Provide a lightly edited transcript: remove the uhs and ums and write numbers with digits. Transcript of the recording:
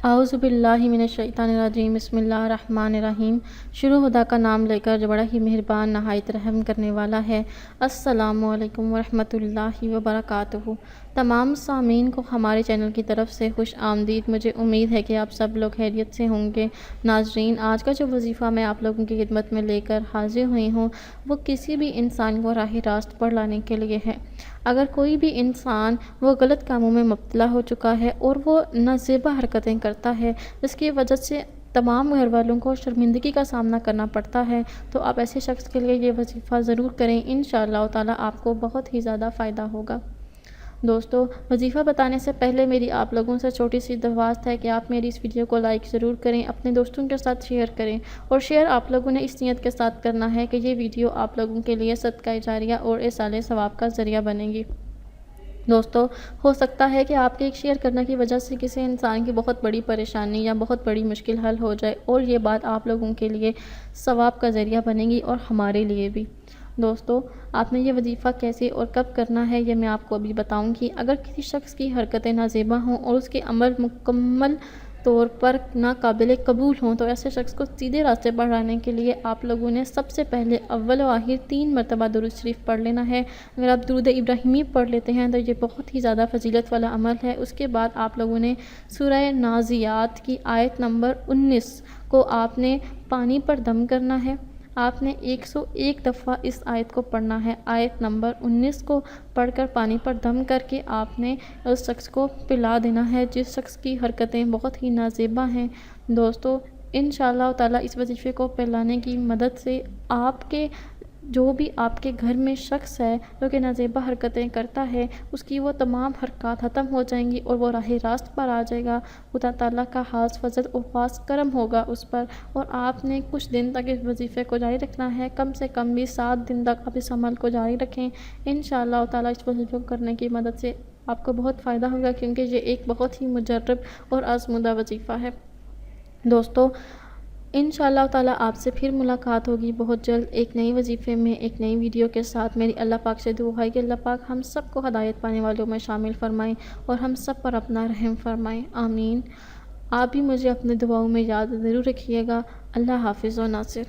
اعوذ باللہ من الشیطان الرجیم، بسم اللہ الرحمن الرحیم۔ شروع خدا کا نام لے کر جو بڑا ہی مہربان نہایت رحم کرنے والا ہے۔ السلام علیکم ورحمۃ اللہ وبرکاتہ۔ تمام سامعین کو ہمارے چینل کی طرف سے خوش آمدید۔ مجھے امید ہے کہ آپ سب لوگ خیریت سے ہوں گے۔ ناظرین، آج کا جو وظیفہ میں آپ لوگوں کی خدمت میں لے کر حاضر ہوئی ہوں وہ کسی بھی انسان کو راہ راست پر لانے کے لیے ہے۔ اگر کوئی بھی انسان وہ غلط کاموں میں مبتلا ہو چکا ہے اور وہ نازیبا حرکتیں کرتا ہے جس کی وجہ سے تمام گھر والوں کو شرمندگی کا سامنا کرنا پڑتا ہے، تو آپ ایسے شخص کے لیے یہ وظیفہ ضرور کریں۔ انشاءاللہ تعالیٰ آپ کو بہت ہی زیادہ فائدہ ہوگا۔ دوستو، وظیفہ بتانے سے پہلے میری آپ لوگوں سے چھوٹی سی درخواست ہے کہ آپ میری اس ویڈیو کو لائک ضرور کریں، اپنے دوستوں کے ساتھ شیئر کریں، اور شیئر آپ لوگوں نے اس نیت کے ساتھ کرنا ہے کہ یہ ویڈیو آپ لوگوں کے لیے صدقہ جاریہ اور ایصال ثواب کا ذریعہ بنے گی۔ دوستو، ہو سکتا ہے کہ آپ کے ایک شیئر کرنے کی وجہ سے کسی انسان کی بہت بڑی پریشانی یا بہت بڑی مشکل حل ہو جائے، اور یہ بات آپ لوگوں کے لیے ثواب کا ذریعہ بنے گی اور ہمارے لیے بھی۔ دوستو، آپ نے یہ وظیفہ کیسے اور کب کرنا ہے یہ میں آپ کو ابھی بتاؤں گی۔ اگر کسی شخص کی حرکتیں نازیبا ہوں اور اس کے عمل مکمل طور پر ناقابل قبول ہوں، تو ایسے شخص کو سیدھے راستے پر لانے کے لیے آپ لوگوں نے سب سے پہلے اول و آخر 3 مرتبہ درود شریف پڑھ لینا ہے۔ اگر آپ درود ابراہیمی پڑھ لیتے ہیں تو یہ بہت ہی زیادہ فضیلت والا عمل ہے۔ اس کے بعد آپ لوگوں نے سورہ نازعات کی آیت نمبر 19 کو آپ نے پانی پر دم کرنا ہے۔ آپ نے 101 دفعہ اس آیت کو پڑھنا ہے۔ آیت نمبر 19 کو پڑھ کر پانی پر دم کر کے آپ نے اس شخص کو پلا دینا ہے جس شخص کی حرکتیں بہت ہی نازیبا ہیں۔ دوستو، انشاءاللہ تعالیٰ اس وظیفے کو پلانے کی مدد سے آپ کے جو بھی آپ کے گھر میں شخص ہے جو کہ نازیبا حرکتیں کرتا ہے، اس کی وہ تمام حرکات ختم ہو جائیں گی اور وہ راہ راست پر آ جائے گا۔ خدا تعالیٰ کا خاص فضل اور خاص کرم ہوگا اس پر، اور آپ نے کچھ دن تک اس وظیفے کو جاری رکھنا ہے۔ کم سے کم بھی 7 دن تک آپ اس عمل کو جاری رکھیں۔ انشاءاللہ تعالیٰ اس وظیفے کو کرنے کی مدد سے آپ کو بہت فائدہ ہوگا، کیونکہ یہ ایک بہت ہی مجرب اور آزمودہ وظیفہ ہے۔ دوستو، انشاءاللہ تعالیٰ آپ سے پھر ملاقات ہوگی بہت جلد ایک نئی وظیفے میں، ایک نئی ویڈیو کے ساتھ۔ میری اللہ پاک سے دعا ہے کہ اللہ پاک ہم سب کو ہدایت پانے والوں میں شامل فرمائیں اور ہم سب پر اپنا رحم فرمائیں، آمین۔ آپ بھی مجھے اپنے دعاؤں میں یاد ضرور رکھیے گا۔ اللہ حافظ و ناصر۔